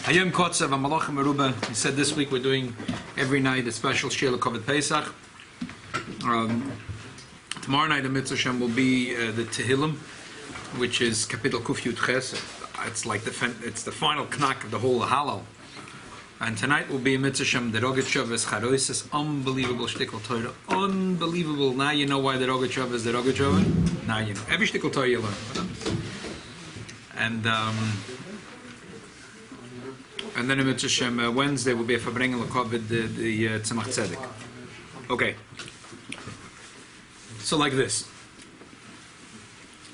Hayom Kotzev Amalachim Meruba. He said this week we're doing every night a special Shir Lekovat Pesach. Tomorrow night the Mitzvah Shem will be the Tehillim, which is Kapitel Kuf Yud Ches. It's like the final knack of the whole Halal. And tonight will be a Mitzvah Shem the Rogetchover Charosess. Unbelievable shtickle Torah. Unbelievable. Now you know why the Rogetchover is the Rogetchover. Now you know. Every shtickle Torah you learn. And then in Mitzvah Shem Wednesday will be a Fabrengen Lekovid the Tzemach Tzedek. Okay. So like this.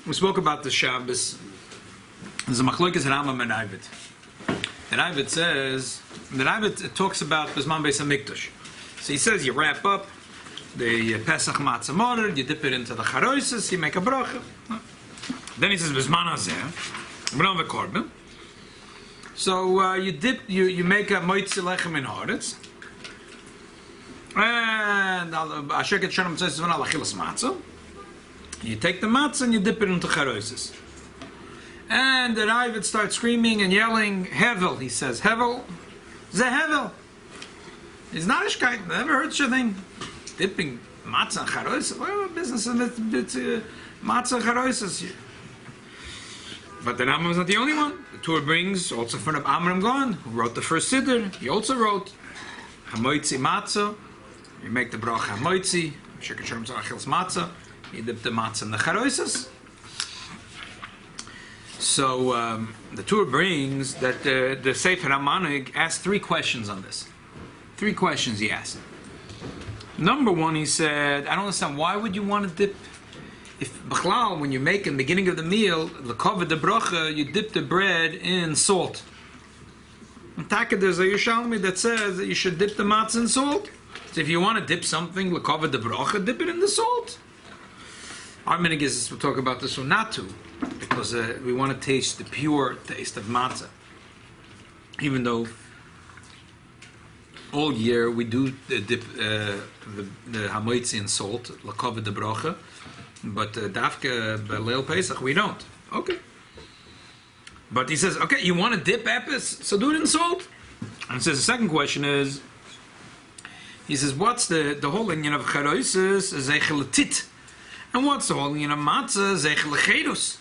We spoke about the Shabbos. There's a Machlokes Rambam and Ravid. The Ravid says, it talks about Bizman Beis HaMikdash. So he says you wrap up the Pesach Matzah Morer, you dip it into the Charosess, you make a bracha. Then he says Bizman Hazeh, B'nam V'Korban. So you you make a moitzi lechem in haaretz, and Asheket Shalom says when alachilas matzah, you take the matzah and you dip it into charosses, and the Ravid starts screaming and yelling hevel. He says hevel, ze hevel. It's not ishkeit. Never heard such a thing. Dipping matzah and charosses. What business is it? Matzah and charosses. But the Rambam is not the only one. The Torah brings also from Amram Gon, who wrote the first Siddur. He also wrote Hamoitzi Matzah. You make the bracha Hamoitzi. Sheker Shem Tzarachil's Matzah. You dip the Matzah in the Charosses. So the Torah brings that the Sefer HaManig asked 3 questions on this. 3 questions he asked. Number 1, he said, I don't understand, why would you want to dip? If B'chlal, when you make in the beginning of the meal, the cover the bracha, you dip the bread in salt. And Taka, there's a Yerushalmi that says that you should dip the matzah in salt. So if you want to dip something, the cover the bracha, dip it in the salt. Our minhag is we'll talk about this one not to, because we want to taste the pure taste of matzah. Even though all year we do dip the hamoitzi in salt, the cover the bracha. But Dafka B'Leil Pesach, we don't. Okay. But he says, okay, you want to dip epis, so do it in salt. And he says, the second question is, he says, what's the whole inyan of Charosess, Zeichel Tit? And what's the whole inyan of Matzah, Zeichel Chedus?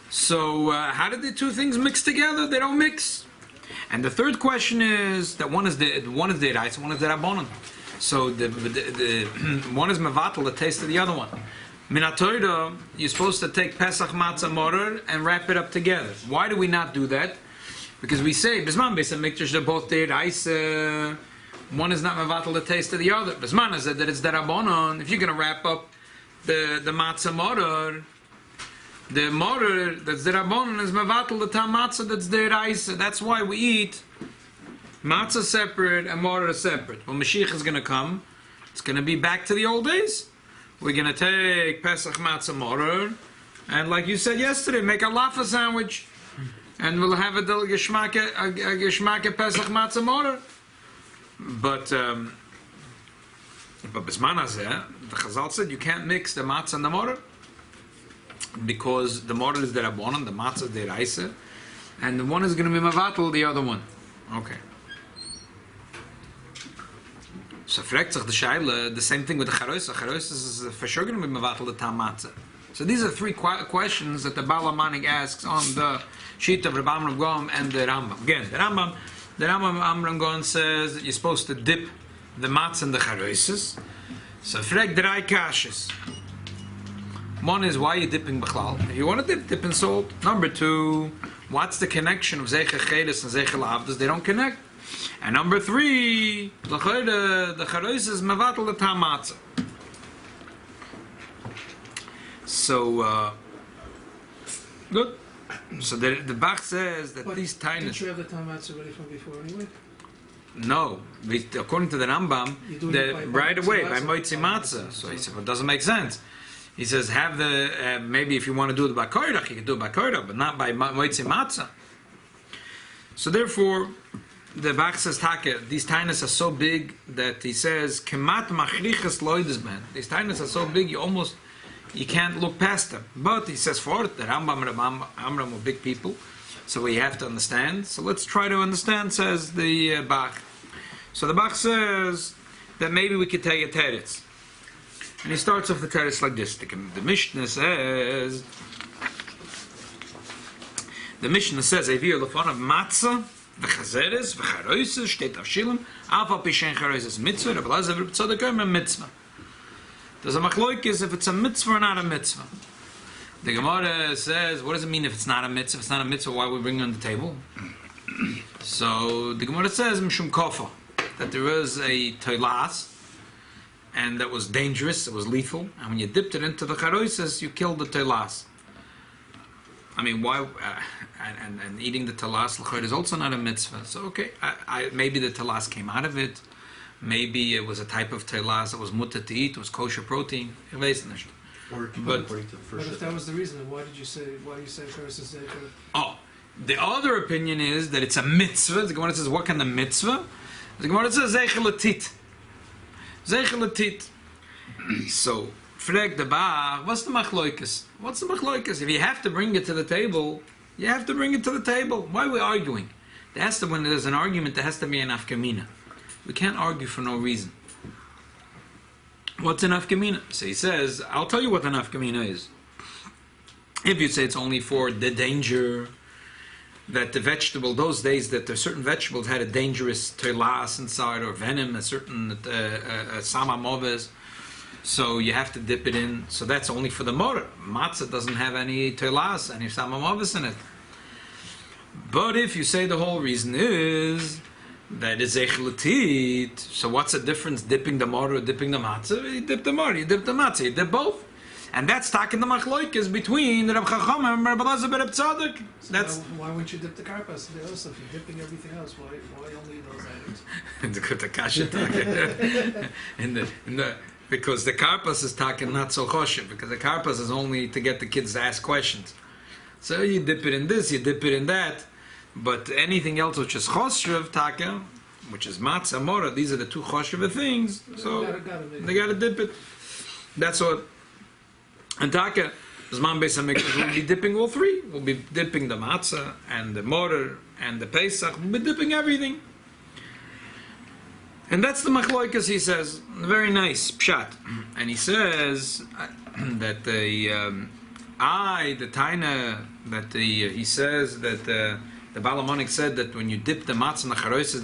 So, how did the 2 things mix together? They don't mix. And the third question is, that one is the Reis, one is the Rabbanon. So the one is mevatel, the taste of the other one. Minatoida, you're supposed to take Pesach Matzah Morer and wrap it up together. Why do we not do that? Because we say Bizman Beis HaMikdash, they're both there. One is not mevatel, the taste of the other. Bizman is that it's the Rabbanon. If you're going to wrap up the Matzah Morer, the Morer that's the Rabbanon is mevatel, the Tam Matzah that's the Reis. That's why we eat Matzah separate and Morer separate. When Mashiach is going to come, it's going to be back to the old days. We're going to take Pesach Matzah Morer, and like you said yesterday, make a lafa sandwich, and we'll have a Geshmake Pesach Matzah Morer. But Bisman Hazeh, the Chazal said you can't mix the Matzah and the Morer, because the Morer is the Rabbanon, the Matzah is the Reise, and the one is going to be Mavatal, the other one. Okay. So fragt sich the Shaila, the same thing with the Charosess. Charosess is for sure going to be mevatel the Tam Matzah. So these are 3 questions that the Baal HaManig asks on the sheet of Rabbi Amram Gon and the Rambam. Again, the Rambam Amram Gon says that you're supposed to dip the matzah in the Charosess. So fragt 3 kashas. One is, why are you dipping b'chlal? If you want to dip in salt. Number 2, what's the connection of Zeichel Chedes and Zeichel Avdos? They don't connect. And number 3, the Charosess is mevatel the Tam Matzah. So, good. So the Bach says that these tiny. Didn't you have the Tam Matzah ready from before anyway? No, according to the Rambam, right away by Moitzi Matzah. So he said, well, it doesn't make sense. He says, have the maybe if you want to do it by koirach, you can do it by koirach, but not by Moitzi Matzah. So therefore, the Bach says, these tainas are so big that he says, kemat machriches loides man. These tainas are so big, you can't look past them. But he says, for it, the Rambam Amram were big people. So we have to understand. So let's try to understand, says the Bach. So the Bach says that maybe we could take a teretz. And he starts off the teretz like this. The Mishnah says, Evir lefon of Matza, v'chazeres, v'charoises, steht auf Shilem, afal pishen charoises mitzvah, Rabbi Lazar v'tzadok mitzvah. There's a machloikis if it's a mitzvah or not a mitzvah. The Gemara says, what does it mean if it's not a mitzvah? If it's not a mitzvah, why are we bringing it on the table? So the Gemara says, Mishum Kofa, that there was a toilas, and that was dangerous, it was lethal, and when you dipped it into the charoises, you killed the toilas. I mean, why? And eating the talas l'chayr is also not a mitzvah. So okay, maybe the talas came out of it. Maybe it was a type of talas that was mutter to eat. It was kosher protein. But if that was the reason, then why do you say Charosess? Oh, the other opinion is that it's a mitzvah. The Gemara says, what kind of mitzvah? The Gemara says zeichelatit. Zeichelatit. So. Frag the bar, what's the machloikas? What's the machloikas? If you have to bring it to the table, you have to bring it to the table. Why are we arguing? When there's an argument, there has to be an afkamina. We can't argue for no reason. What's an afkamina? So he says, I'll tell you what an afkamina is. If you say it's only for the danger that the vegetable, those days that there certain vegetables had a dangerous telas inside or venom, a certain samamoves, so you have to dip it in. So that's only for the motor. Matzah doesn't have any telas, any samamovis in it. But if you say the whole reason is that it's echelatit, so what's the difference dipping the motor or dipping the matzah? You dip the motor, you dip the matzah, you dip both. And that's talking the machloikas between the Reb Chacham and Rabbi Lazar ben Tzadok. That's why wouldn't you dip the karpas? Also, if you're dipping everything else, why only those items? The kasha because the karpas is talking not so choshev, because the karpas is only to get the kids to ask questions. So you dip it in this, you dip it in that, but anything else which is choshev taka, which is matzah, mora, these are the two choshev things. So they got to dip it. That's what. And taka, Zman Beis HaMikdash will be dipping all three. We'll be dipping the matzah and the morer and the pesach. We'll be dipping everything. And that's the machloikas, he says. Very nice, pshat. And he says that he says that the Balamonik said that when you dip the matzah in the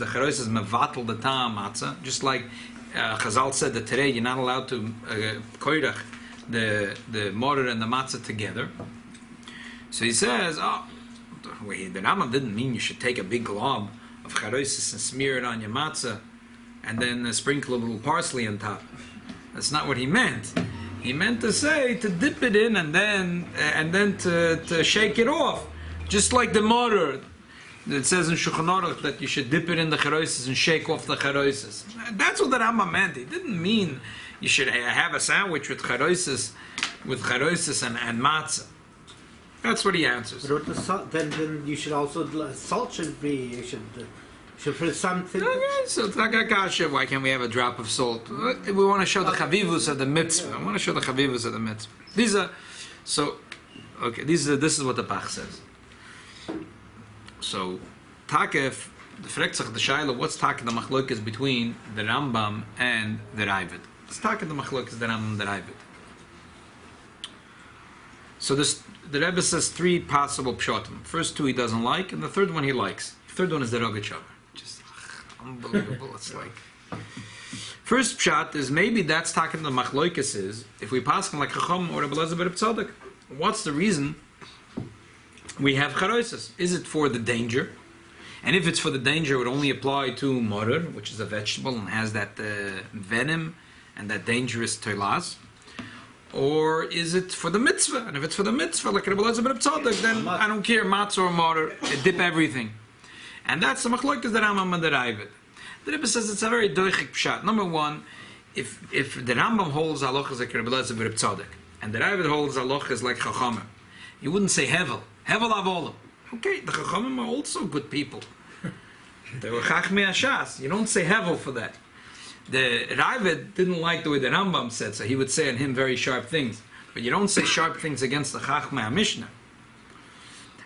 charosses mevatel the ta'am matzah. Just like Chazal said that today you're not allowed to koirach the morer and the matzah together. So he says, the Rambam didn't mean you should take a big glob of charosses and smear it on your matzah and then sprinkle a little parsley on top. That's not what he meant. He meant to say to dip it in and then to shake it off, just like the morer. It says in Shulchan Aruch that you should dip it in the charosses and shake off the charosses. That's what the Rambam meant. He didn't mean you should have a sandwich with charosses and matzah. That's what he answers. But with the salt, then you should also salt should be should put something. Okay, so why can't we have a drop of salt? We want to show the chavivus of the mitzvah. I want to show the chavivus of the mitzvah. This is what the Bach says. So, Takef, the Freksach, the Shaila, what's Takef the Machlokas between the Rambam and the Ravid? It's Takef the Machlokas, the Rambam and the Ravid. So the Rebbe says three possible pshatim. First two he doesn't like, and the third one he likes. The third one is the Rogetchover. Just unbelievable. It's like first pshat is maybe that's Takef the Machlokas is if we pass him like Chacham or Rabbi Lazar ben Tzadok. What's the reason we have charosses? Is it for the danger? And if it's for the danger, it would only apply to morer, which is a vegetable and has that venom and that dangerous telas. Or is it for the mitzvah? And if it's for the mitzvah, like Rabbi Lazar ben Tzadok, then I don't care, matzah or morer, dip everything. And that's the machlokas that Rambam and the Ravid. The Rebbe says it's a very doichik pshat. Number one, if the Rambam holds halachas like Rabbi Lazar ben Tzadok, and the Ravid holds halachas like Chachamim, you wouldn't say hevel avolim. Okay, the Chachamim are also good people. They were Chachmei Hashas. You don't say hevel for that. The Ravid didn't like the way the Rambam said, so he would say on him very sharp things. But you don't say sharp things against the Chachmei HaMishnah.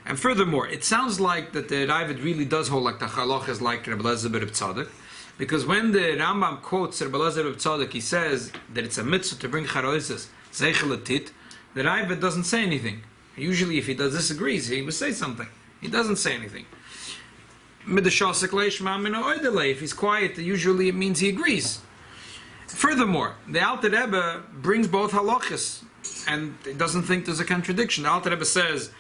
And furthermore, it sounds like that the Ravid really does hold like the Halacha is like Rabbi Elazar ben Tzadok, because when the Rambam quotes Rabbi Elazar ben Tzadok, he says that it's a mitzvah to bring charosses, zeichel atit. The Ravid doesn't say anything. Usually, if he disagrees, he would say something. He doesn't say anything. If he's quiet, usually it means he agrees. Furthermore, the Alter Rebbe brings both halachas, and it doesn't think there's a contradiction. The Alter Rebbe says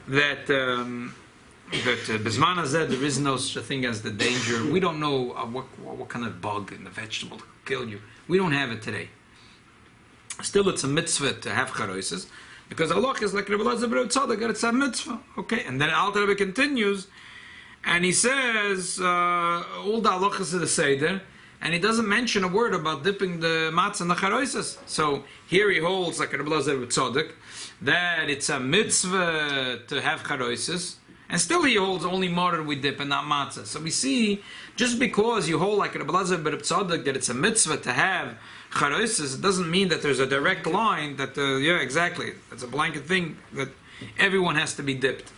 that Bisman Hazeh, there is no such a thing as the danger. We don't know what kind of bug in the vegetable will kill you. We don't have it today. Still, it's a mitzvah to have charosses, because halach is like Rabbi Elazar ben Tzadok, that it's a mitzvah. Okay, and then Alter Rebbe continues, and he says all the halachas of the seder, and he doesn't mention a word about dipping the matzah in the charosses. So here he holds like Rabbi Elazar ben Tzadok that it's a mitzvah to have charosses, and still he holds only mortar we dip and not matzah. So we see, just because you hold like Rabbi Elazar ben Tzadok that it's a mitzvah to have charosses, it doesn't mean that there's a direct line that yeah, exactly, it's a blanket thing that everyone has to be dipped.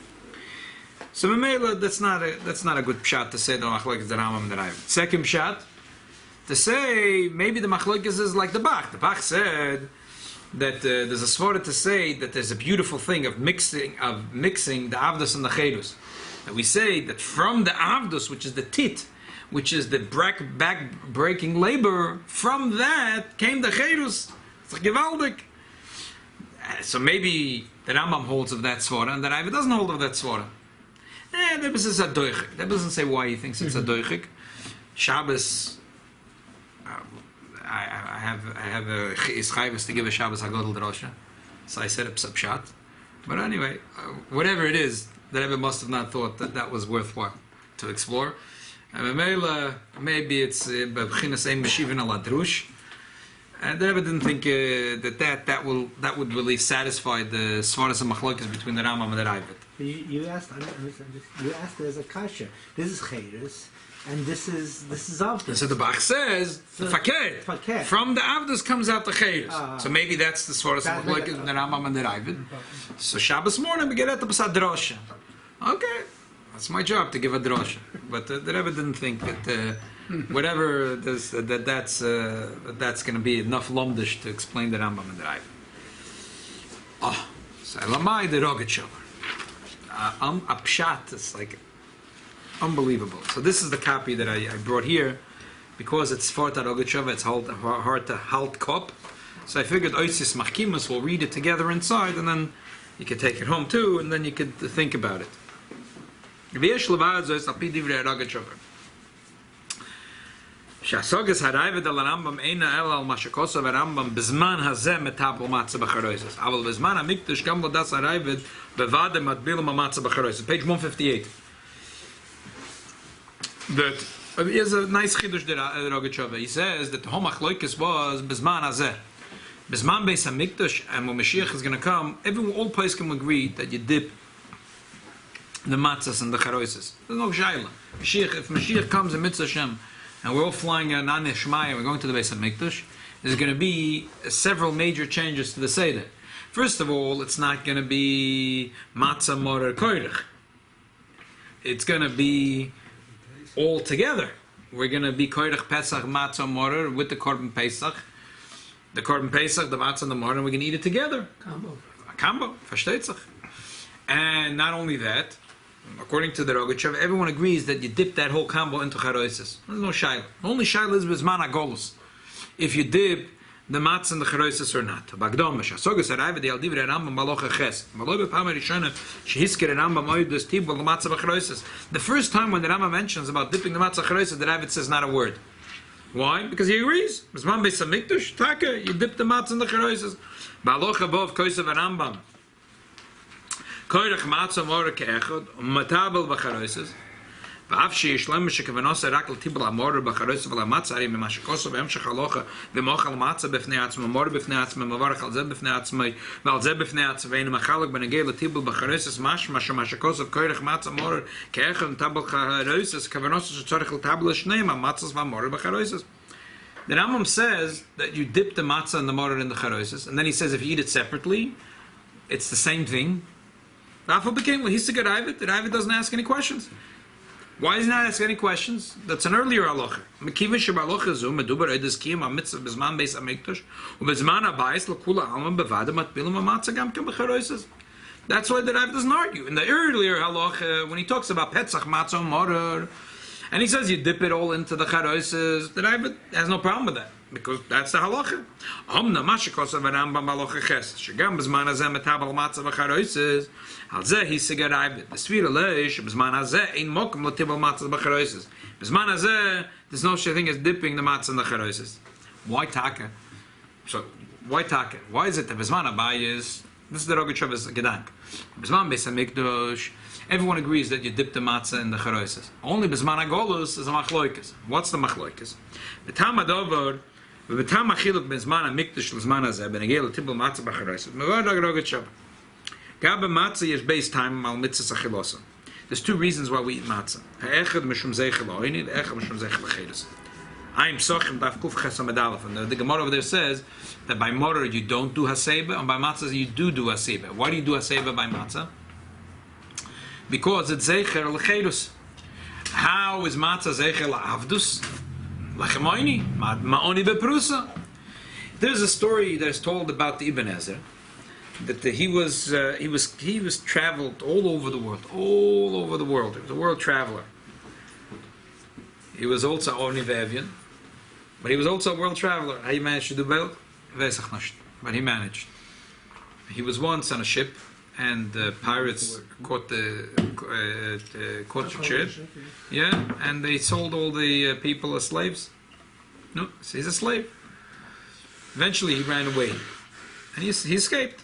So Mamela, that's not a good pshat to say the machlokes is the Rambam and the Ravid. Second pshat, to say maybe the machlokes is like the Bach. The Bach said that there's a svara to say that there's a beautiful thing of mixing the avdus and the cherus. And we say that from the avdus, which is the tit, which is the back-breaking labor, from that came the cherus. It's like gewaldig. So maybe the Rambam holds of that svara, and the Ravid doesn't hold of that svara. There is a doichik. That doesn't say why he thinks it's a doichik. Shabbos, I have a chayvus to give a Shabbos Hagadol drosha, so I set up pshat. But anyway, whatever it is, the Rebbe must have not thought that was worthwhile to explore. Maybe it's b'chinas ein meshivin ala drush. And the Rebbe didn't think that would really satisfy the svaras and machlokes between the Rambam and the Ravid. You asked there's a kasha. This is Cheres, and this is Avdus. So the Bach says the fakir. From the Avdus comes out the Cheres. So maybe that's the svaras and machlokes between the Rambam and the Ravid. So Shabbos morning we get at the Pasad Drosha. Okay, that's my job to give a drosha. But the Rebbe didn't think that whatever that's going to be enough lomdish to explain the Rambam and the Ravid. Oh, so Elamai the Rogetchover. A pshat is like unbelievable. So this is the copy that I brought here, because it's Forta Rogetchover, it's hard to halt kop. So I figured Oisis Machkimus will read it together inside, and then you could take it home too, and then you could think about it. V'yesh levad zois al pi divrei Rogetchover. Shasogas harayved al Rambam eina el al mashakosov Rambam bezman hazeh metabel matzah b'charoises. Aval bezman hamikdash gam lo das harayved bevade matbil matzah b'charoises. Page 158. That is a nice chidush der Rogetchover. He says that the whole machlokes was bezman hazeh. Bezman beis hamikdash, and when Mashiach is going to come, all poskim agree that you dip the matzahs and the charoises. There's no shayla. If Mashiach comes in Mitzvah Hashem, and we're all flying an Anishmai and we're going to the Beis HaMikdash, there's going to be several major changes to the Seder. First of all, it's not going to be Matzah Morer Koirich. It's going to be all together. We're going to be Koirich Pesach Matzah Morer with the Korban Pesach. The Korban Pesach, the Matzah and the Morer, and we're going to eat it together. A combo. Versteht sich. And not only that, according to the Rogetchover, everyone agrees that you dip that whole combo into charoises. There's no shayla. Only shayla is bizman agolus. If you dip the matzah and the charoises or not. Bagdom shasogas harayved al divrei Rambam malocha ches. Maloi b'pam rishona shehisker Rambam oidus tibul matzah b'charoises. The first time when the Rambam mentions about dipping the matzah charoises, the Ravid says not a word. Why? Because he agrees. Bizman beis hamikdash taka, you dip the matzah and the charoises. Ba'alocha bov koisav Rambam. Koirach matzah mora ke'echad, matabel b'charoises, v'af she'yishlem she'kevanoseh rak l'tibel ha'mora b'charoises v'la'matzah ari mimashakosov v'emshech halocha v'mochal matzah b'fnei atzma, mora b'fnei atzma, mavarach al zeh b'fnei atzma, v'al zeh b'fnei atzma, v'ein machalak b'negei l'tibel b'charoises mashma shemashakosov koirach matzah mora ke'echad matabel b'charoises kevanoseh she'tzorech l'tabel l'shneim ha'matzahs v'amora b'charoises. The Rambam says that you dip the matzah and the mora in the charoises, and then he says if you eat it separately, it's the same thing. Rafa became, well, he's a good Ravid. The Ravid doesn't ask any questions. Why is he not asking any questions? That's an earlier halacha. Mekiva shebalocha zu meduber edus kiyam hamitzvah bezman beis hamikdash ubezman habayis lekula alman bevada matbilim hamatza gam ken b'charosos. That's why the Rav doesn't argue. In the earlier halacha, when he talks about Pesach, Matzah, Morer, and he says you dip it all into the Charosess, the Rav has no problem with that, because that's the halacha. Omna mashikos of Rambam halacha ches, shegam b'zman hazeh metabel Matzah v'Charosess, al zeh hisig Rav. The Sfira leish b'zman hazeh ein mokum l'tibel Matzah v'Charosess. B'zman hazeh, there's no such thing as dipping the Matzah in the Charosess. Why taka? So why taka? Why is it that b'zman habayis? This is the Rogetchover's gedank. B'zman beis hamikdash, everyone agrees that you dip the matzah in the Charosess. Only b'zman hagolus is a machloikas. What's the machloikas? B'tam hadover, b'tam hachiluk b'zman hamikdash l'zman hazeh, b'negei l'tibel matzah b'Charosess. Mevar Rogetchover. Gab matzah yesh base time al mitzvahs achilosa. There's two reasons why we eat matzah. Ha'echad mishum zeichel ha'oini, ha'echad mishum zeichel ha'chedes. I'm sochim daf kuf chesam adalef. And the Gemara over there says that by morer you don't do haseba, and by matzah you do haseba. Why do you do haseba by matzah? Because it's zeicher l'cheirus. How is matzah zeicher la'avdus? Lachemoini, ma'oni beprusa. There's a story that's told about the Ibn Ezra that he was traveled all over the world. He was a world traveler. He was also Oni Vevian, but he was also a world traveler. How he managed to do both? But he managed. He was once on a ship, and the pirates caught the ship. Yeah, and they sold all the people as slaves. No, so he's a slave. Eventually, he ran away, and he escaped.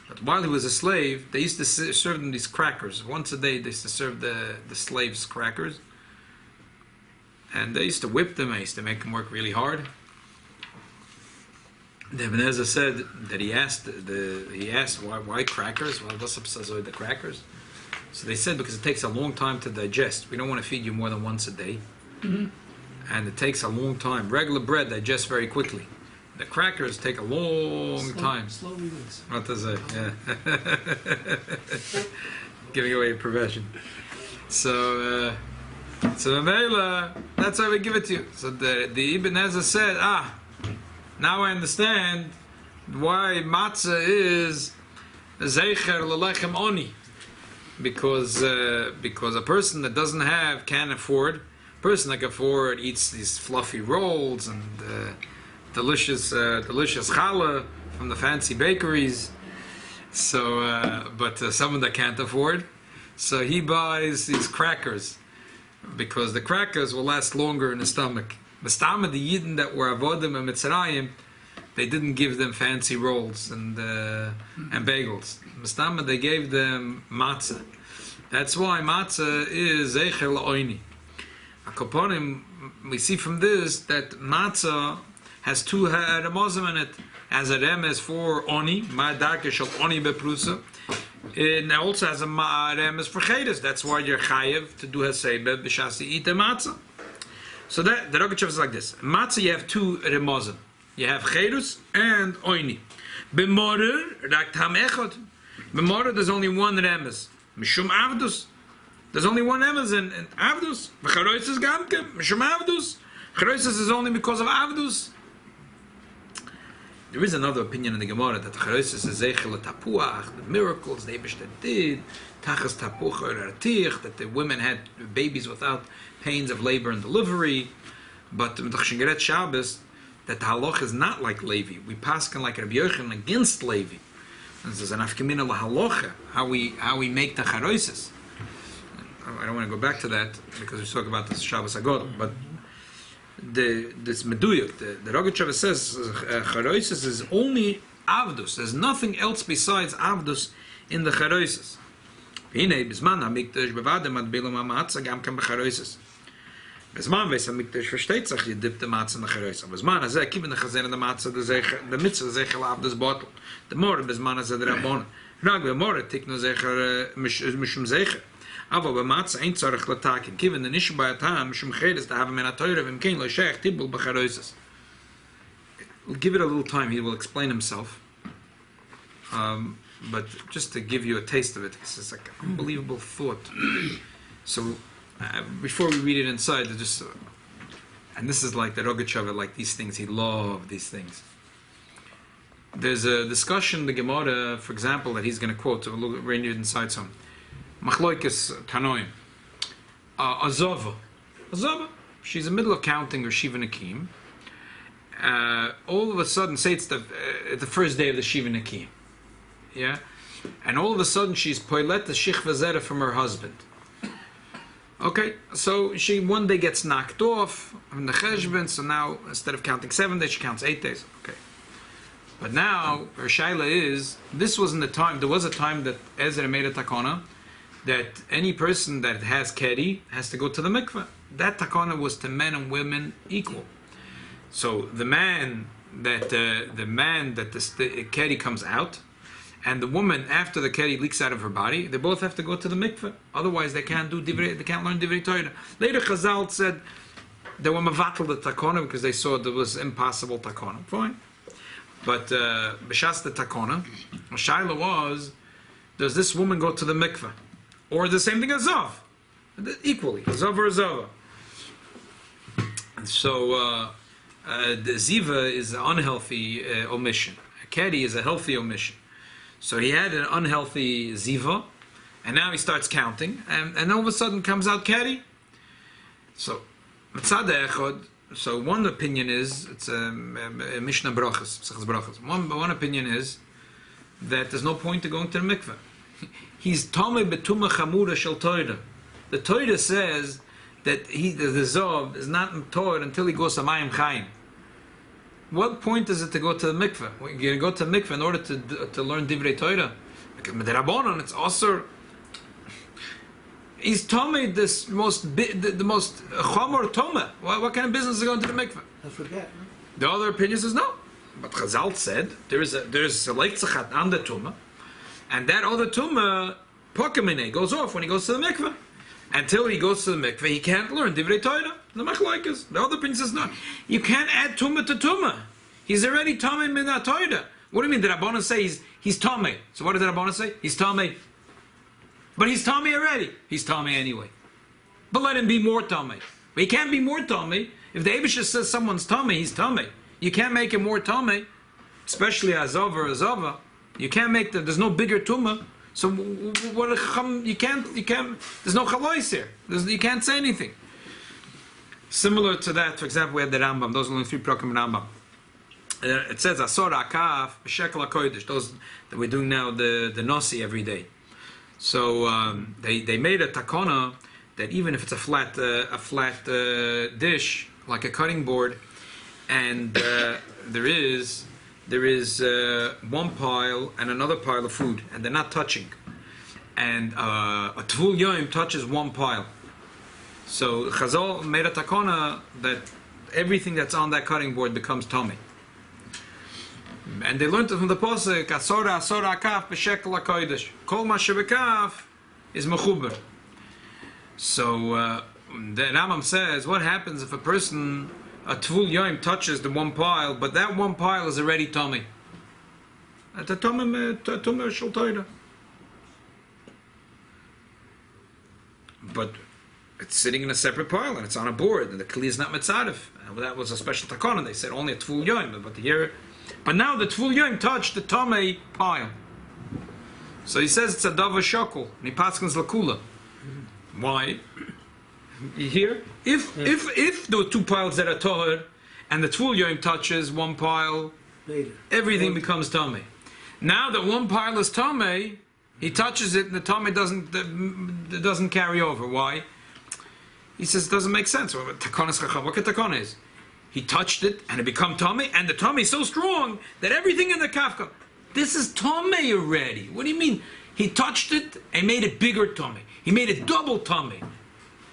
But while he was a slave, they used to serve him these crackers. Once a day, they used to serve the slaves crackers. And they used to whip them. I used to make them work really hard. The Ibn Ezra said that he asked why crackers? Why what's up the crackers? So they said because it takes a long time to digest. We don't want to feed you more than once a day, and it takes a long time. Regular bread digests very quickly. The crackers take a long time. Slow release. What to say? Yeah. Giving away your profession. So Mela, that's why we give it to you. So the Ibn Ezra said, now I understand why matzah is zeicher l'lechem oni, because a person that can't afford, a person that can afford eats these fluffy rolls and delicious challah from the fancy bakeries. So, but someone that can't afford, so he buys these crackers, because the crackers will last longer in the stomach. The Yidden that were avodim and Mitzrayim, they didn't give them fancy rolls and bagels. Mistama, they gave them matzah. That's why matzah is zeicher la'oini. Akoponim, we see from this that matzah has two remozim in it. As a remes for oni, ma'adake shel oni beprusa. It also has a remes for chedes. That's why you're chayev to do haseba b'shas you eat the matzah. So that the Rogetchover is like this. Matzah, you have two remozim. You have chedes and oni. B'morer rak tam echad. B'morer there's only one remes. Mishum avdus. There's only one remes in avdus. V'charosos gamkem mishum avdus. Charosos is only because of avdus. There is another opinion in the Gemara that the Charosess is zeichel tapuach, the miracles the Eibishter did, tachas tapuach or artich, that the women had babies without pains of labor and delivery. But the Shingeret Shabbos, that the halach is not like Levi. We paskin like Rabbi Yochanan against Levi. And this is an afkamina lahalocha, how we make the Charosess. I don't want to go back to that because we talk about the Shabbos Agodol, but this meduyuk, the Rogetchover says Charosess is only avdus. There's nothing else besides avdus in the Charosess. Hine bisman hamikdash bevadem adbilam hamatzah gam ken b'Charosess. Bisman veis hamikdash versteht sich you dip the matzah in the Charosess. Bisman hazeh kiven the chazen in the matzah the mitzvah zeichel avdus bottle. The more bisman hazeh the rabbon. Rag v'more tiknu zeicher mishum zeicher. Aber bei Matzah ein Zorach l'takin. Given the Nishu by a time, Mishum Chedes to have him in a Torah, Vim Kein L'Shech Tibul B'Charosess. We'll give it a little time. He will explain himself. but just to give you a taste of it, it's like an unbelievable thought. So before we read it inside, just and this is like the Rogetchover, like these things, he loved these things. There's a discussion in the Gemara, for example, that he's going to quote. So we'll read it inside some. Machloikes Tanoim. Azova. She's in the middle of counting her Shiva Nakim. All of a sudden, say it's the first day of the Shiva Nakim. Yeah? And all of a sudden, she's poilet the Shichva Zera from her husband. Okay, so she one day gets knocked off from the Cheshbon, so now instead of counting 7 days, she counts 8 days. Okay. But now, her shaila is, this wasn't the time, there was a time that Ezra made a takana, that any person that has keri has to go to the mikveh. That takana was to men and women equal. So the man that the keri comes out, and the woman after the keri leaks out of her body, they both have to go to the mikveh. Otherwise, they can't learn divrei Torah. Later, Chazal said they were mevatel the takana because they saw there was impossible takana. Fine, but b'shas the takana, shaila was: does this woman go to the mikveh? Or the same thing as Zav, equally, Zav or Zava. So the Ziva is an unhealthy omission. A Keri is a healthy omission. So he had an unhealthy Ziva, and now he starts counting, and all of a sudden comes out Keri. So Matzah Echad. So one opinion is it's a Mishnah Brachas. One opinion is that there's no point to going to the mikveh. He's Tomei Betuma Chamura Shel Torah. The Torah says that the Zov is not Torah until he goes to Mayim Chaim. What point is it to go to the mikveh? You're going to go to the mikveh in order to learn Divrei Torah. Because with the Rabbanon, it's also. He's Tomei the most Chomor Tomeh. What kind of business is going to the mikveh? I forget. The other opinion says no. But Chazal said there is a Leitzachat on the Tumah. And that other tumah, pokamine, goes off when he goes to the mikveh. Until he goes to the mikveh, he can't learn divrei Torah. The machlokes. The other opinion says no. You can't add tumah to tumah. He's already tamei min Torah. What do you mean? The Rabbanan say he's tamei? So what did the Rabbanan say? He's tamei. But he's tamei already. He's tamei anyway. But let him be more tamei. But he can't be more tamei. If the Eibusha says someone's tamei, he's tamei. You can't make him more tamei, especially azava or azava. You can't make there's no bigger tumah, so what you can't, there's no chalois here. You can't say anything. Similar to that, for example, we have the Rambam, those are only 3 prakim in Rambam. It says, Asor Akaf, Shekel HaKodesh, those that we're doing now, the Nasi every day. So they made a takana that even if it's a flat dish, like a cutting board, and there is one pile and another pile of food, and they're not touching. And a Tvul Yom touches one pile. So Chazal made a takana that everything that's on that cutting board becomes tummy. And they learned it from the Pasuk, Asora Akaf b'Shekel HaKodesh. Kol ma shebekaf is mechuber. So the Rambam says, what happens if a Tvul Yom touches the one pile, but that one pile is already tummy? At the tummy shel Torah. But it's sitting in a separate pile and it's on a board, and the kli is not mitzadif. And that was a special takana. They said only a Tvul Yom, but now the Tvul Yom touched the tummy pile. So he says it's a dava shokul, and he paskins lakula. Why? You hear? If there were 2 piles that are tahor, and the Tvul Yom touches one pile, later everything becomes tamei. Now that one pile is tamei, he touches it, and the tamei doesn't carry over. Why? He says it doesn't make sense. What takana is? He touched it, and it become tamei, and the tamei is so strong that everything in the kafka. This is tamei already. What do you mean? He touched it and made it bigger tamei. He made it double tamei.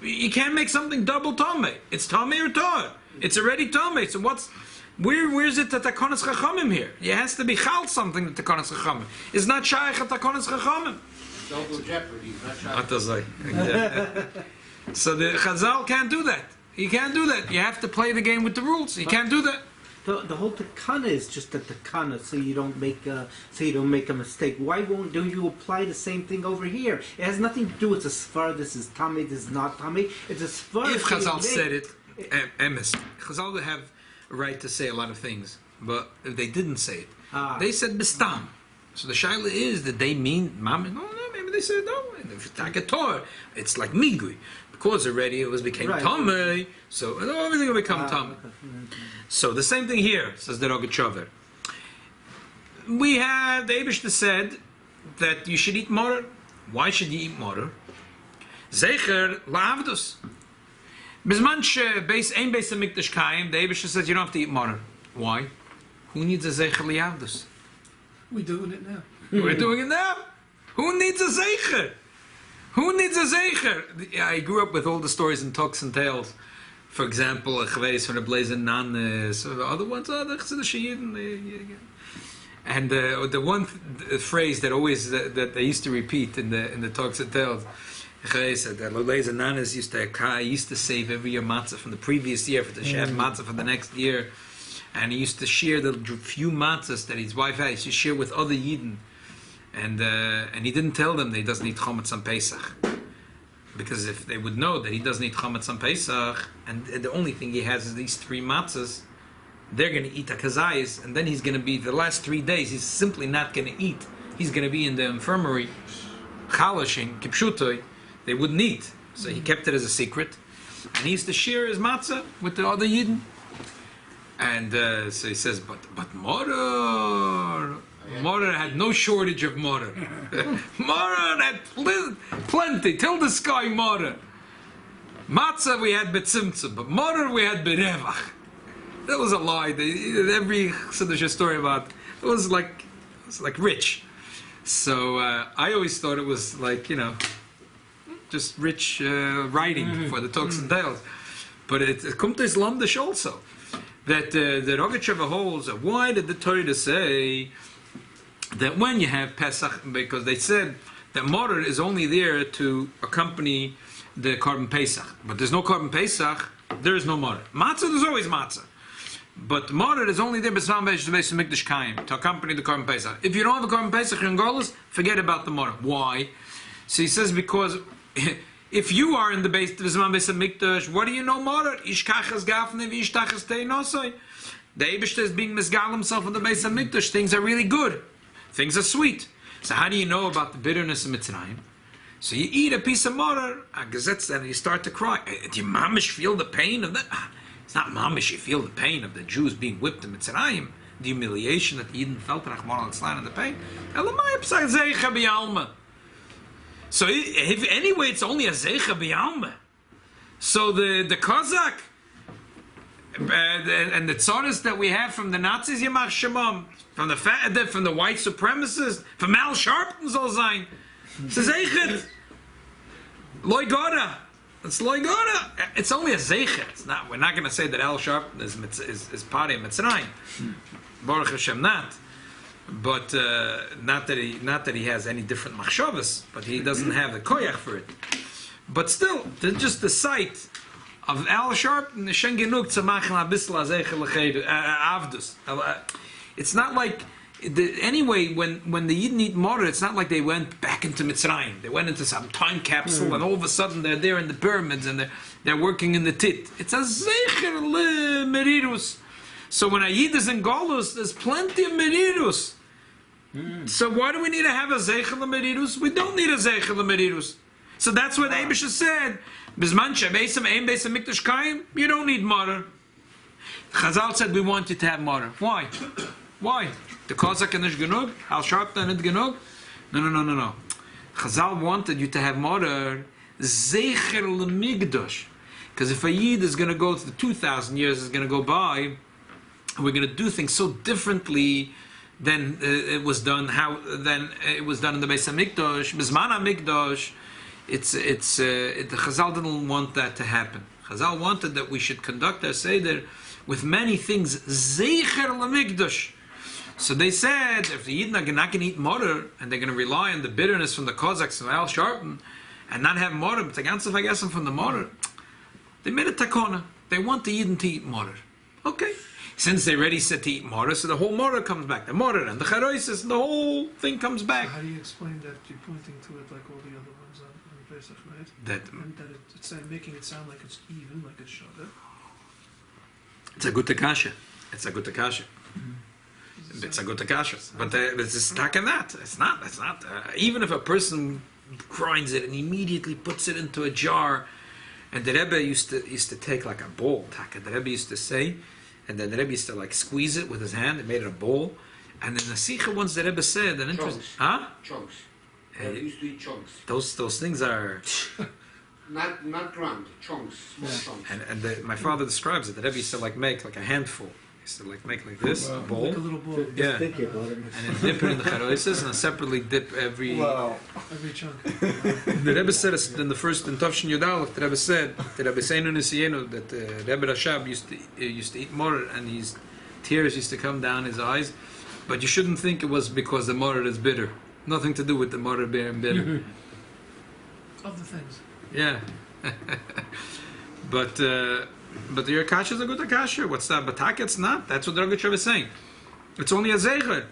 You can't make something double tamei. It's tamei or tar. It's already tamei. So where's it that takanas chachamim here? It has to be chal something that takanas chachamim. It's not shaykh at takanas chachamim. Double jeopardy. Not shaykh. So the Chazal can't do that. He can't do that. You have to play the game with the rules. He can't do that. the whole takana is just a takana, so you don't make a mistake. Why don't you apply the same thing over here? It has nothing to do with the sfar. This is tummy. This is not tummy. It's a sfar. If Chazal said it, emes, Chazal would have a right to say a lot of things, but if they didn't say it, they said bistam. So the shaila is that they mean mama. No, maybe they said no. If you take a Torah, it's like migui. Because already it became Tomei, so everything will become Tomei. So the same thing here, says the Rogetchover. We have, the Eibishter said that you should eat morer. Why should you eat morer? Zecher la'avdus. Bisman she'beis ein beis hamikdash kaim, the Eibishter says you don't have to eat morer. Why? Who needs a zecher la'avdus? We're doing it now. We're doing it now. Who needs a zecher? Who needs a zecher? I grew up with all the stories and talks and tales. For example, a chveis from the Blazer Nanes, the other ones, the Chassidus. And the one phrase that always that they used to repeat in the talks and tales, Chveis said that Blazer Nanes used to save every year matzah from the previous year for the chef matzah for the next year, and he used to share the few matzahs that his wife had. He used to share with other Yidden. And he didn't tell them that he doesn't eat chametz on Pesach, because if they would know that he doesn't eat chametz on Pesach, and the only thing he has is these 3 matzahs, they're going to eat a kazayis, and then he's going to be the last 3 days. He's simply not going to eat. He's going to be in the infirmary, chalashing, kipshutoi. They wouldn't eat, so he kept it as a secret, and he used to share his matzah with the other yidden. And so he says, but morer. Morer had no shortage of morer. Morer had plenty, till the sky morer. Matzah we had betzimtzum, but morer we had berevach. That was a lie. Every Chassidus story about it was like rich. So I always thought it was like, just rich writing for the talks and tales. But it comes to Islamdish also. That the Rogetchover holds, why did the Torah say that when you have Pesach, because they said that morer is only there to accompany the Korban Pesach, but there's no Korban Pesach, there is no morer. Matzah, there's always matzah, but morer is only there to accompany the Korban Pesach. If you don't have a Korban Pesach in Golos, forget about the morer. Why? So he says because if you are in the base V'zman Beis HaMikdash, what do you know morer? Ishkachas gafne v'ishtachas teinosoi. The Eibishter is being misgal himself in the Beis HaMikdash. Things are really good. Things are sweet. So how do you know about the bitterness of Mitzrayim? So you eat a piece of morer, and you start to cry. Do you mamish feel the pain of that? It's not mamish, you feel the pain of the Jews being whipped in Mitzrayim. The humiliation that Eden felt, and the pain. So if anyway, it's only a zeicha b'yalma. So the Cossack and the tzaras that we have from the Nazis, Yamach Shemam, from the white supremacists, from Al Sharpton Zol Zayin, it's a zeichet. Loy Gora. It's Loy Gora. It's only a zeichet. It's not. We're not going to say that Al Sharpton is Pari Mitzrayim. Baruch Hashem, not. But not that he has any different machshavas, but he doesn't have the koyach for it. But still, just the sight of Al Sharpton, the Shengenuk Tzamachim Abisla Zeichel Avdus. It's not like anyway when the Yidden eat morer, it's not like they went back into Mitzrayim. They went into some time capsule, and all of a sudden they're there in the pyramids and they're working in the tit. It's a zeicher le merirus. So when a Yid is in Golus, there's plenty of merirus. So why do we need to have a zeicher le merirus? We don't need a zeicher le merirus. So that's what Eibishter said. Bisman she'beisam ein beis hamikdash kaim. You don't need morer. Chazal said we want you to have morer. Why? Why? The Cossack and Nish Genug? Al Sharpton and Genug? No. Chazal wanted you to have morer zeicher lemigdash. Because if a Yid is going to go to the 2,000 years is going to go by, we're going to do things so differently than it was done. Then it was done in the Beis Hamikdash, Bizman Hamikdash. The Chazal didn't want that to happen. Chazal wanted that we should conduct our Seder with many things zeicher lemigdash. So they said, if the Yidden are not going to eat morer, and they're going to rely on the bitterness from the Cossacks and Al Sharpton, and not have morer, but the ganze vergessen from the morer, they made a takona. They want the Yidden to eat morer. Okay. Since they already said to eat mortar, so the whole mortar comes back. The mortar and the charosess, and the whole thing comes back. So how do you explain that you're pointing to it like all the other ones on Pesach, right? That And that it's making it sound like it's even, like it's shada. it's a good kasha. It's a good kasha. It's a good kasha. But it's stuck in that. It's not. It's not. Even if a person grinds it and immediately puts it into a jar, and the Rebbe used to take like a bowl. The Rebbe used to say, and then the Rebbe used to like squeeze it with his hand and made it a bowl. And then the Sikha once the Rebbe said, an interesting, Chunks. They used to eat chunks. Those things are. Not ground, chunks, small chunks. And my father describes it. The Rebbe used to like make like a handful. He used to like make like this, a bowl. Like a little bowl. Yeah. Think about it. And then dip it in the charosses and separately dip every. Wow. Every chunk. The Rebbe said in the first in Tavshin Yudalef, the Rebbe said, the Rebbe Seinu Nisiyenu, that Rebbe Rashab used to eat mortar and his tears used to come down his eyes. But you shouldn't think it was because the mortar is bitter. Nothing to do with the mortar being bitter. Of the things. Yeah. But your akasha is a good akasha. What's that? Bataka, it's not. That's what the Rogetchover is saying. It's only a zecher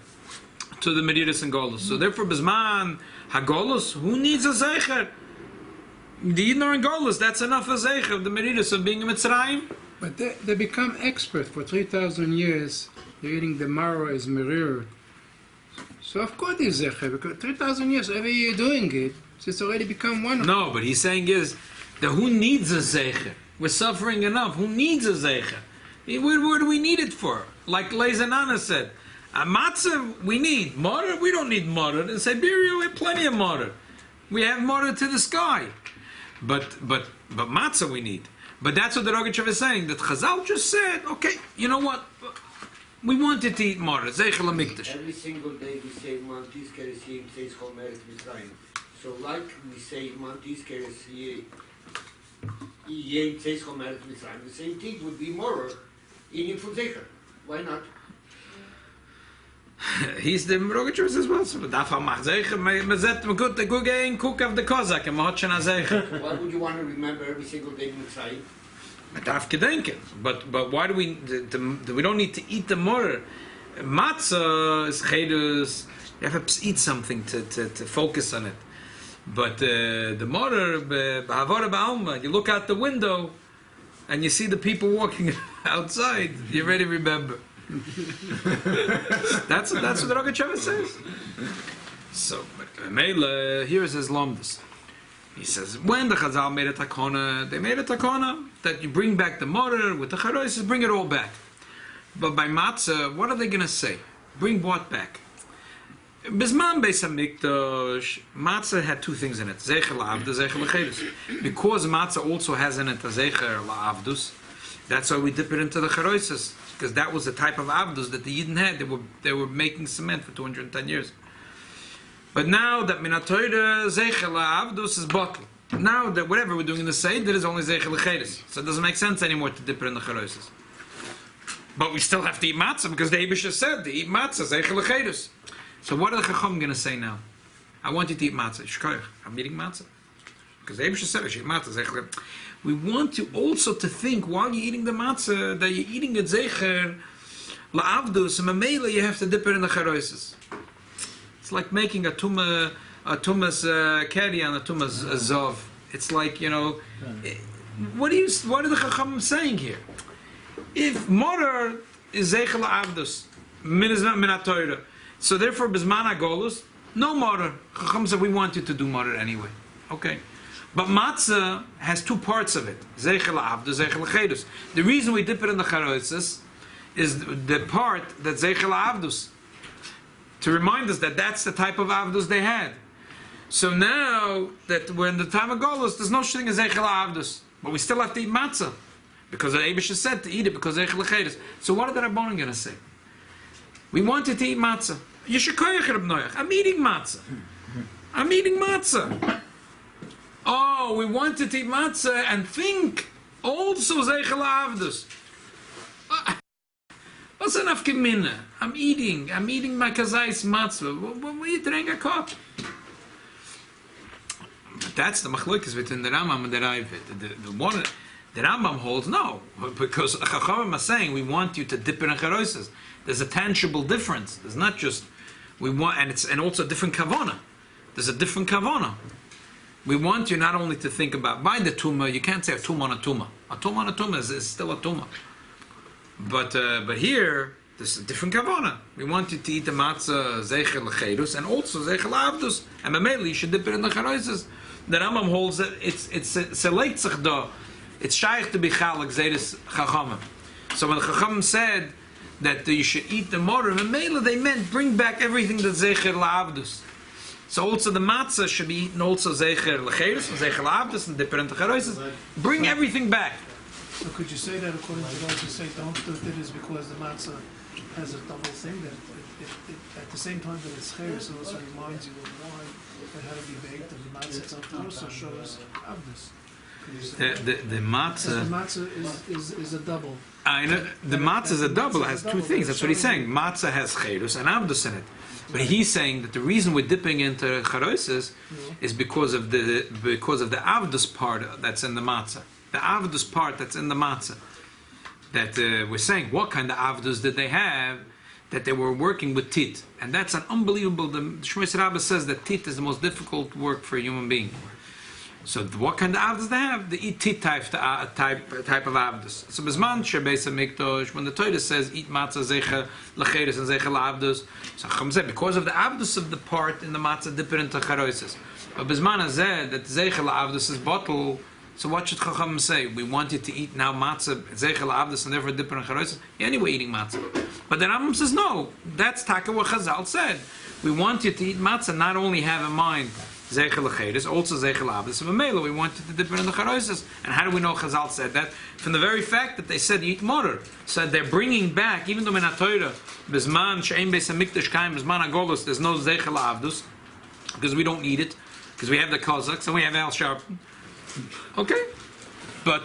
to the Medidas and Golus. So therefore, Bisman Hagolus, who needs a zecher? The Yidnor and Golus, that's enough a zecher of the Medidas of being a Mitzrayim. But they become expert for 3,000 years. They're eating the marrow as merir. So of course it's zecher, because 3,000 years, every year doing it, so it's already become one of them. No, but he's saying is that who needs a zecher? We're suffering enough. Who needs a zecher? What do we need it for? Like Leizanana said, a matzah we need. Mortar, we don't need mortar. In Siberia we have plenty of mortar. We have mortar to the sky. But matzah we need. But that's what the Rogetchover is saying. That Chazal just said, okay, you know what? We wanted to eat mortar. Zecher l'mikdash. Every single day we say Mantis Keresim says Chomer Mitzrayim. So like we say Mantis Keresim Yeh says Chomer Mitzrayim, the same thing would be more eating from Zecher. Why not? He's the Rogetchover says well. So dafal mach zecher. Me zet me gut go gein cook of the Kozak and mach shana zecher. Why would you want to remember every single day Mitzrayim? Darf gedenken. But why do we? We don't need to eat the mortar. Matzah is chedus. You have to eat something to focus on it. But the mortar, b'havara ba'alma, you look out the window and you see the people walking outside. You already remember. That's what the Rogetchover says. So, Mele, here is his lomdus. He says, when the Chazal made a takona, they made a takona that you bring back the mortar with the charosses, bring it all back. But by matzah, what are they going to say? Bring what back? Bisman Beis HaMikdash, matzah had two things in it: zecher la'avdus, zecher l'chedus. Because matzah also has in it a zecher la'avdus, that's why we dip it into the charosses, because that was the type of avdus that the Yidden had. They were making cement for 210 years. But now that minatoyre zecher la'avdus is bottled. Now that whatever we're doing in the Seder is only zecher l'chedus, so it doesn't make sense anymore to dip it in the charosses. But we still have to eat matzah because the Eibusha said to eat matzah zecher l'chedus. So what are the Chacham going to say now? I want you to eat matzah. Shkoyach, I'm eating matzah. Because the Eibusha said, eat matzah. We want you also to think while you're eating the matzah that you're eating it zecher la'avdus, and mamela you have to dip it in the charosses. It's like making a tumas keri and a tumas zov. It's like, you know, what are the Chacham saying here? If mortar is zecher la'avdus, minat Torah, so therefore, Bisman HaGolus, no mortar. Chacham said, we want you to do mortar anyway. Okay. But matzah has two parts of it. Zecher la'avdus, zecher l'chedus. The reason we dip it in the charosses is the part that zecher la'avdus. To remind us that that's the type of avdus they had. So now that we're in the time of Golus, there's no such thing as zecher la'avdus. But we still have to eat matzah. Because the Eibusha said to eat it because zecher l'chedus. So what are the Rabbanim going to say? We wanted to eat matzah. I'm eating matzah. I'm eating matzah. Oh, we wanted to eat matzah and think also zecher la'avdus. What's enough gemina? I'm eating my kazais matzah. What you drink a cup? But that's the machlokes between the Rambam and the Ravid. The Rambam holds no, because Chachamim are saying we want you to dip in a Charosess. There's a tangible difference. There's not just we want, and also a different kavana. There's a different kavana. We want you not only to think about by the tumah. You can't say a tumah on a tumah. A tumah on a tumah is still a tumah. But here there's a different kavana. We want you to eat the matzah zeicher lecheirus and also zeicher leavdus. And mameli you should dip it in the charosses. The Rambam holds that it's select sich da. It's shaykh to be chalak zeres chachamim. So when the chachamim said that you should eat the morim, mameli they meant bring back everything that's zeicher leavdus. So also the matzah should be eaten also zeicher lecheirus and zeicher leavdus and dip it in the charosses. Bring everything back. So could you say that according to those who say don't do it is because the matzah has a double thing that it at the same time that it's cheres, it also reminds you of why it had to be baked, and the matzah itself also shows avdus. The matzah. The matzah is a double. I know the matzah is a double. It has two things. That's what he's saying. Matzah has cheres and avdus in it. But he's saying that the reason we're dipping into charosses is because of the avdus part that's in the matzah. The avdus part that's in the matzah. That we're saying, what kind of avdus did they have? That they were working with tit. And that's an unbelievable... The Shmos Rabbah says that tit is the most difficult work for a human being. So what kind of avdus they have? They eat tit type of avdus. So Bizman Shebeis HaMikdash, when the Torah says, eat matzah zecha lecheres and zecha leavdus, so Chacham said, because of the avdus of the part in the matzah, dip it into charosses. But Bizman said that zecha leavdus is bottle. So what should Chacham say? We want you to eat now matzah, zeichel avdus, and therefore dip in charosses. You're anyway eating matzah. But the Rambam says, no, that's taka what Chazal said. We want you to eat matzah, not only have in mind zeichel lecheres, also zeichel avdus. And Mamela, we want you to dip in the charosses. And how do we know Chazal said that? From the very fact that they said eat morer. So they're bringing back, even though in HaTorah, Bizman, She'ein Beis HaMikdash Kaim, Bizman HaGolus, there's no zeichel avdus, because we don't need it, because we have the Kazakhs, and we have Al Sharpton. Okay, but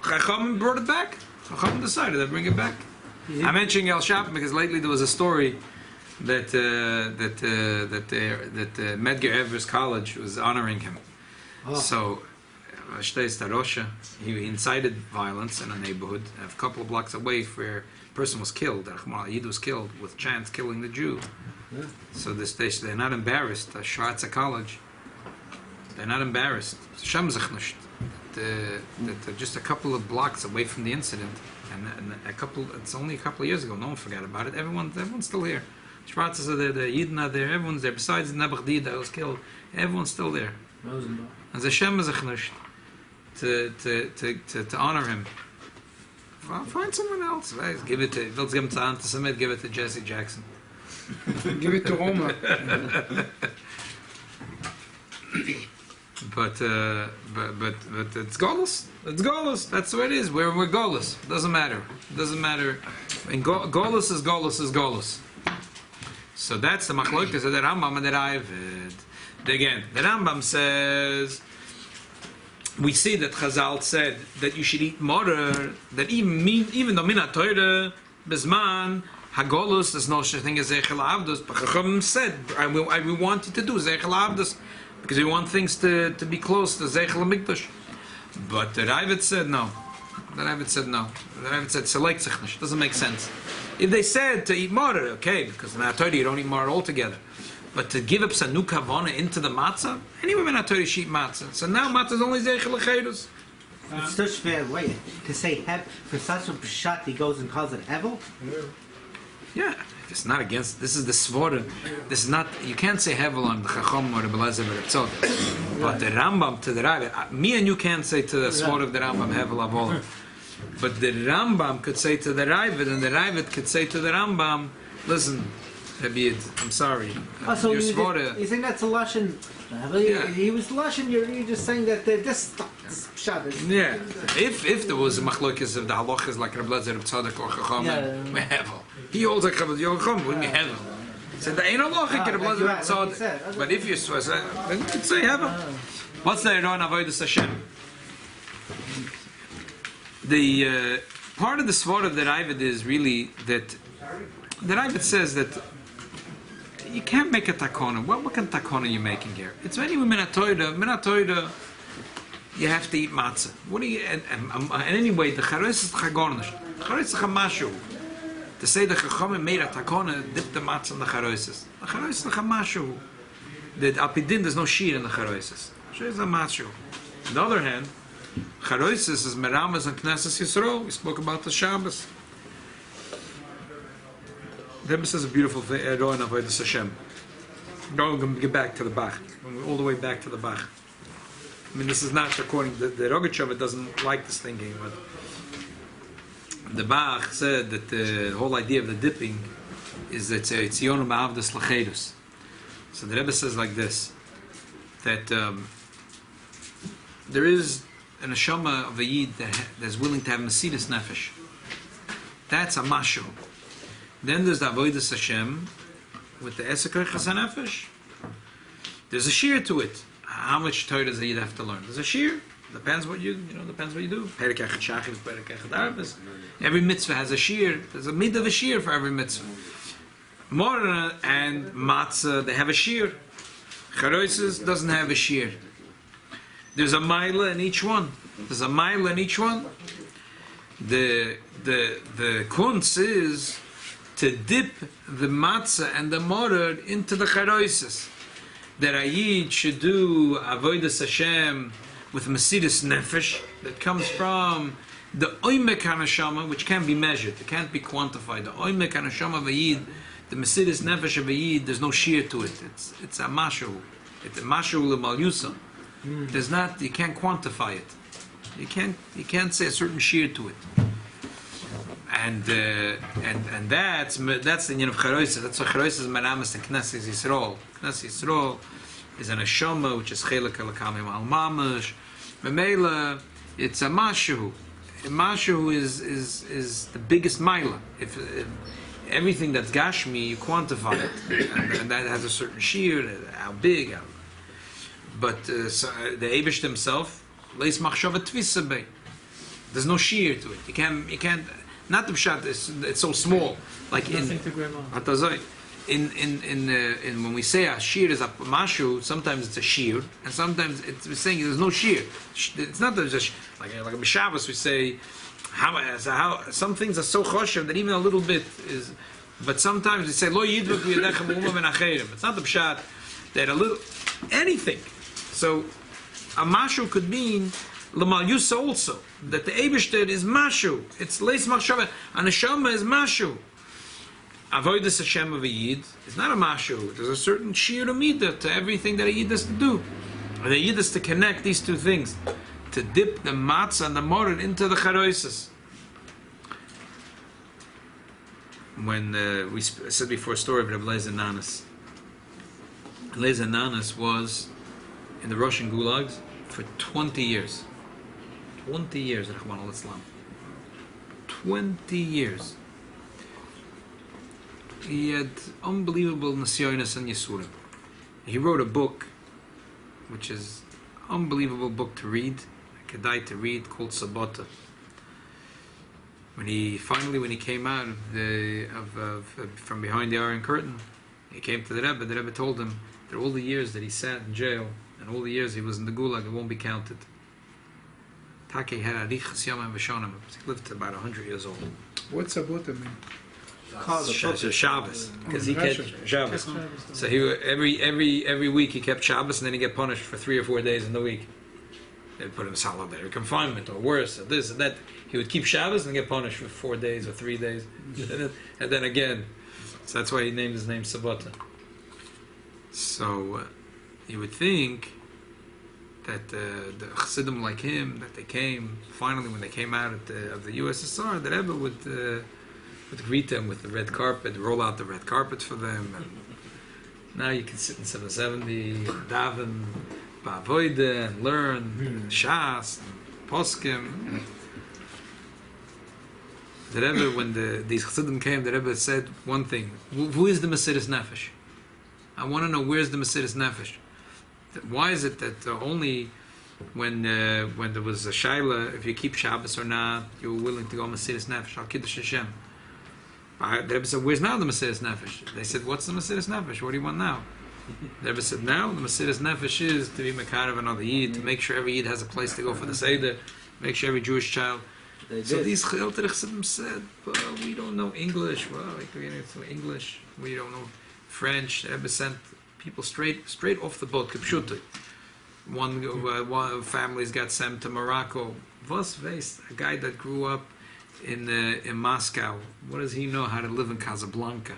Chacham brought it back. Chacham decided to bring it back. I'm mentioning El Shap because lately there was a story that Medgar Evers College was honoring him. Oh. So, he incited violence in a neighborhood a couple of blocks away where a person was killed. A Yid was killed with chance killing the Jew. Yeah. So they're not embarrassed. Schwarzer College. They're not embarrassed. Just a couple of blocks away from the incident, and it's only a couple of years ago. No one forgot about it. Everyone's still here. Schwarz are there, the Yidden are there. Everyone's there. Besides Nebuchadnezzar that was killed, everyone's still there. And Hashem is to honor him. Find someone else. Give it to Antisemit. Give it to Jesse Jackson. Give it to Roma. But it's Golus. It's Golus. That's the way it is. We're Golus. Doesn't matter. And Golus is Golus is Golus. So that's the machlokes of the Rambam and the Ravid. Again, the Rambam says we see that Chazal said that you should eat morer. That even though Minat Torah Bizman Hagolus, there's no such thing as Zeichel Avdus. But Chacham said we want you to do Zeichel Avdus. Because we want things to be close to Zeichel HaMikdash. But the Ravid said no. The Ravid said select sich. Doesn't make sense. If they said to eat morer, okay, because in HaTorah you don't eat morer altogether. But to give up some new kavana into the matzah, anyway in HaTorah you eat matzah. So now matzah is only Zeichel HaCheirus. It's such fair way to say for such a pshat he goes and calls it hevel. Yeah, it's not against. This is the svara. This is not. You can't say hevel on the Chacham or the Belezer or the Tzodek. But the Rambam to the Ravid, me and you can't say to the svara of the Rambam hevel avolah. But the Rambam could say to the Ravid, and the Ravid could say to the Rambam, listen, Rabbi, I'm sorry. So your svara. You think that's a lashon? Yeah. He was lashon. You're just saying that this pshat is. Yeah. If there was a machlokes of the halachas like Rabbi Belezer, Tzodek or Chacham, we hevel. He holds like Chavod Yochum, wouldn't be heaven. So the ain't a logic in the but if you swear, then you could say heaven. What's the Iran Avodas Hashem? The part of the svara of the Ravid is really that the Ravid says that you can't make a takona. What kind of takona are you making here? It's anyway Minat Torah. you have to eat matzah. What do you? And anyway, the charosses chagornish. Charosses chamashu. To say the chachamim made a takona, dip the matzah in the charosses. The charosses chamashu. The alpidin, there's no shear in the charosses. Shear is a mashu. On the other hand, charosses is meramas and knesses yisrael. We spoke about the Shabbos. The Rebbe says a beautiful thing. Roin avodas Hashem. Now we're going to get back to the Bach. All the way back to the Bach. I mean, this is not according to the Rogetchover doesn't like this thinking, but the Bach said that the whole idea of the dipping is that it's Yonah Ma'avdas L'chedus. So the Rebbe says like this, that there is an neshama of a yid that's willing to have Mesidus Nefesh. That's a mashu. Then there's the Avodas Hashem with the Esekar Chazan Nefesh. There's a shear to it. How much Torah does a yid have to learn? There's a shear. Depends what you depends what you do. Perek Echad Shachris, Perek Echad Arvis. Every mitzvah has a shear. There's a mid of a shear for every mitzvah. Morah and Matza, they have a shear. Charosses doesn't have a shear. There's a mila in each one. There's a mila in each one. The kunz is to dip the matzah and the morah into the charosses. That a yid should do avodas Hashem with Mesidus Nefesh that comes from the oimek hanashama, which can be measured. It can't be quantified. The oimek hanashama of a yid, the Mesidus Nefesh of a yid, there's no shear to it. It's a mashu. It's a mashu l'mal yusa. There's not. You can't quantify it. You can't say a certain shear to it. And that's the yin of Charosses. That's why Charosses is meramas and Knesset Yisrael. Knesset Yisrael is an neshama which is chelek alakamim al mamash. Memela, it's a mashu. A mashu is the biggest mila. If everything that's gashmi, you quantify it, and that has a certain shear. How big? But the Eibush himself, leis machshava tvisa bei. There's no shear to it. You can't. Not the pshat. It's so small. Like in when we say a shear is a mashu, sometimes it's a shear, and sometimes we're saying there's no shear. It's not that there's like a b'Shabbos we say how some things are so choshev that even a little bit is. But sometimes we say lo yidvuk v'yadechem u'ma v'nacherim. It's not the pshat that a little anything. So a mashu could mean l'mal yusa also, that the Eibishter is mashu. It's leis machshava. A neshama is mashu. Avodas Hashem of a yid is not a mashu. There's a certain shir midah to everything that a yid has to do. And the yid has to connect these two things, to dip the matzah and the morad into the charosses. When we said before a story of Rabbi Lezer Nanas. Lezer Nanas was in the Russian gulags for 20 years. 20 years, Rahman al-Islam. 20 years. He had unbelievable Nasyonis and Yisurim. He wrote a book, which is an unbelievable book to read, a kedai to read, called Sabota. When he came out from behind the Iron Curtain, he came to the Rebbe told him that all the years that he sat in jail, and all the years he was in the gulag, it won't be counted. Taki had arichas yamim v'shonim. He lived to about 100 years old. What's Sabota mean? Shabbos, because he kept Shabbos. So he every week he kept Shabbos, and then he get punished for 3 or 4 days in the week. They put him in solitary confinement, or worse, or this or that. He would keep Shabbos and get punished for 4 days or 3 days, and then again. So that's why he named his name Sabota. So you would think that the Chassidim like him, that they came finally when they came out of the USSR, that Rebbe would greet them with the red carpet, roll out the red carpet for them, and now you can sit in 770, daven, ba'avoide, and learn Shas, and Poskim. The Rebbe, when these Chassidim came, the Rebbe said one thing: who is the Mesidus Nefesh? I want to know where's the Mesidus Nefesh. Why is it that only when there was a shaila, if you keep Shabbos or not, you were willing to go Mesidus Nefesh, al Kiddush Hashem? The Rebbe said, where's now the Mesidus Nefesh? They said, what's the Mesidus Nefesh? What do you want now? The Rebbe said, now the Mesiras Nefesh is to be Mekarev another Yid, to make sure every Yid has a place to go for the Seder, make sure every Jewish child. So these Chayot Chassidim said, well, we don't know English. Well, we don't know English. We don't know French. The Rebbe sent people straight off the boat, Kipshuti. One families got sent to Morocco. Was Weiss, a guy that grew up in Moscow, what does he know how to live in Casablanca?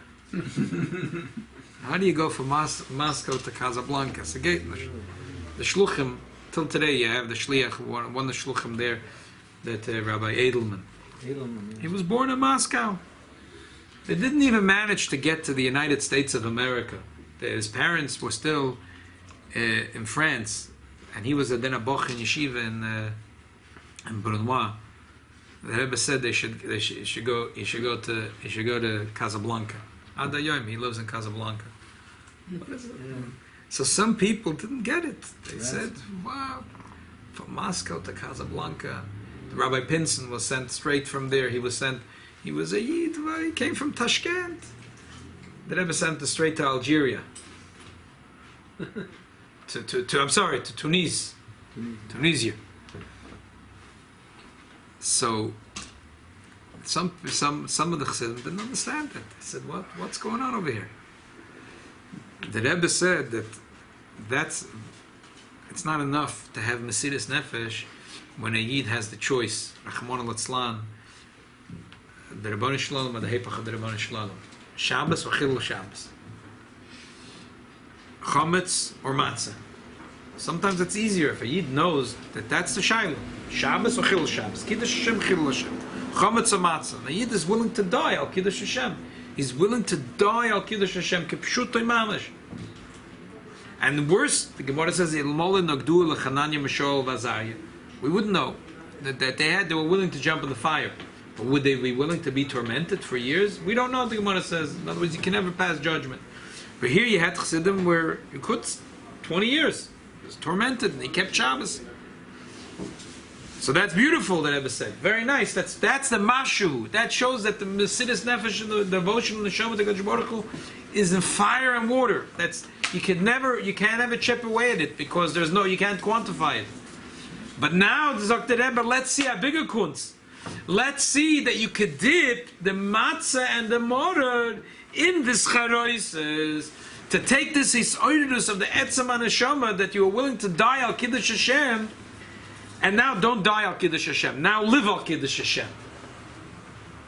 How do you go from Moscow to Casablanca? It's a gate. The Shluchim, till today you have the Shliach, one of the Shluchim there, that Rabbi Edelman. He was born in Moscow. They didn't even manage to get to the United States of America. His parents were still in France, and he was a Boch in yeshiva in Brunois. The Rebbe said he should go to Casablanca. Adayom, he lives in Casablanca. So some people didn't get it. They said, "Wow, from Moscow to Casablanca." Rabbi Pinson was sent straight from there. He was a Yid. He came from Tashkent. The Rebbe sent him straight to Algeria. to Tunisia. So some of the Chassidim didn't understand it. They said, what's going on over here? The Rebbe said that it's not enough to have Mesiras Nefesh when a Yid has the choice. Rachmana litzlan, the Rebbeinu Shalom or the Hepach of the Rebbeinu Shalom. Shabbos or Chilul Shabbos. Chometz or Matza. Sometimes it's easier if a Yid knows that that's the Shiloh. Shabbos or Chilul Shabbos. Kiddush Hashem, Chilul Hashem. Chometz or Matza. The Yid is willing to die al Kiddush Hashem. He's willing to die al Kiddush Hashem. Kipshutoi mamash. And worse, the Gemara says, Ilmole nagdu lechananya mishol v'azarya. We wouldn't know that they were willing to jump in the fire. But would they be willing to be tormented for years? We don't know, the Gemara says. In other words, you can never pass judgment. But here you had Chassidim where you could 20 years. He was tormented and he kept Shabbos. So that's beautiful, the Rebbe said. Very nice. That's the Mashu. That shows that the Mesiras Nefesh and the devotion and the Shem of the Kadosh Baruch Hu is in fire and water. You can't ever chip away at it because you can't quantify it. But now, Dr. Rebbe, let's see a bigger kunz. Let's see that you could dip the matzah and the mortar in this charosess to take this hisoidus of the etzem and neshama that you are willing to die al Kiddush Hashem, and now don't die al Kiddush Hashem. Now live al Kiddush Hashem.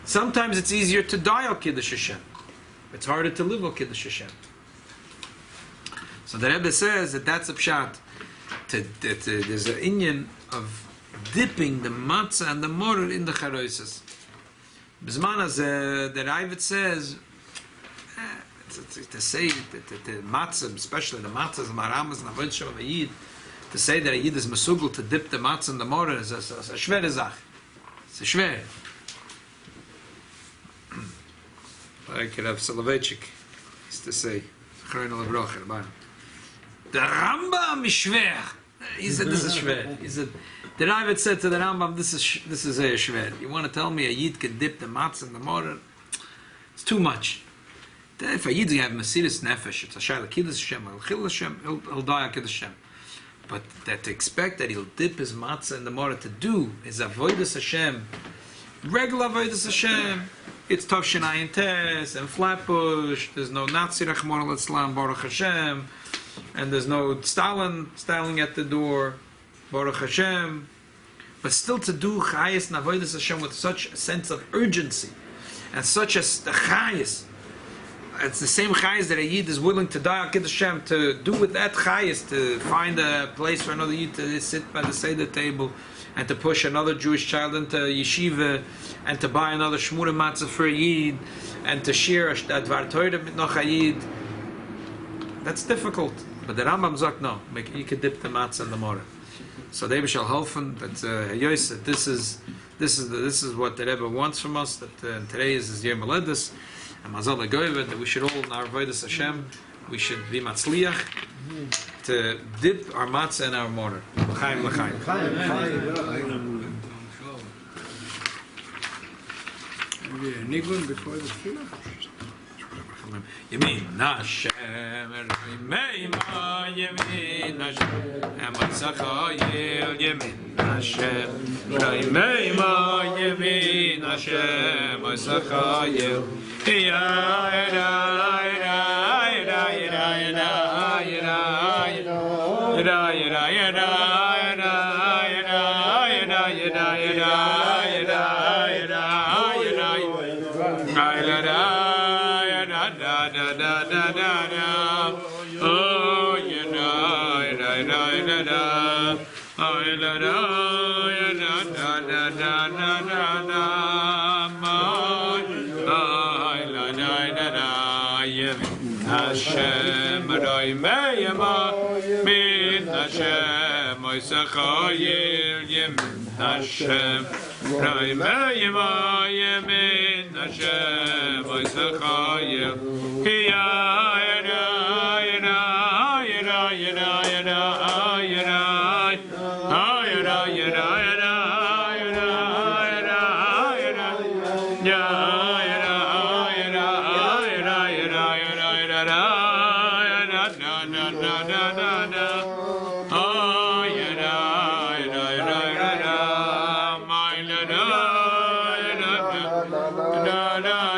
Sometimes it's easier to die al Kiddush Hashem. It's harder to live al Kiddush Hashem. So the Rebbe says that's a pshat. There's an inyan of dipping the matzah and the mortar in the charosses. Bisman as the Ravid says, to say that the matzah, especially the matzahs, maramas, and avodah of a yid, to say that a yid is mesugel to dip the matzah and the mortar is a schwere zach. It's a schwer. Like Rav Soloveitchik used to say, the Rambam is schwer. He said this is schwer. He said, the Ravid said to the Rambam, this is schwer. You want to tell me a yid can dip the matzah and the mortar? It's too much. If a yid have Mesiras Nefesh, it's a shayla Kiddush Hashem, Chilul Hashem, he'll die on Kiddush Hashem. But that to expect that he'll dip his matzah in the mortar to do is avodas Hashem, regular avodas Hashem. It's Tov Shinai Tes and Flatbush. There's no Nazi Rachmana litzlan Baruch Hashem, and there's no Stalin at the door, Baruch Hashem. But still to do Chayas and avodas Hashem with such a sense of urgency and such a Chayas. It's the same chayas that a yid is willing to die al Kiddush Hashem, to do with that chayas, to find a place for another yid to sit by the Seder table and to push another Jewish child into yeshiva and to buy another shmura matzah for a yid and to share a dvar Torah mit noch a yid. That's difficult. But the Rambam sagt no, you can dip the matzah in the mortar. So they shall helfen that Yosef, this is what the Rebbe wants from us. That today is his year Meledus. And Mazal Goyva, that we should all, in our avodas Hashem, we should be matzliach to dip our matzah in our mortar. L'chaim, l'chaim. Maybe a nigun before the tefillah? אומרים, ימין השם, מימה ימין השם, מויסחייל ימין השם, מימה ימין השם, מויסחייל, Hashem, Raimeyama, Min Hashem, Moisachayil, Yemin Hashem, Raimeyama, Yemin Hashem, Moisachayil, Hiya, Yada, Yada, Yada, Yada, Yada, Yada, Yada, Yada, da da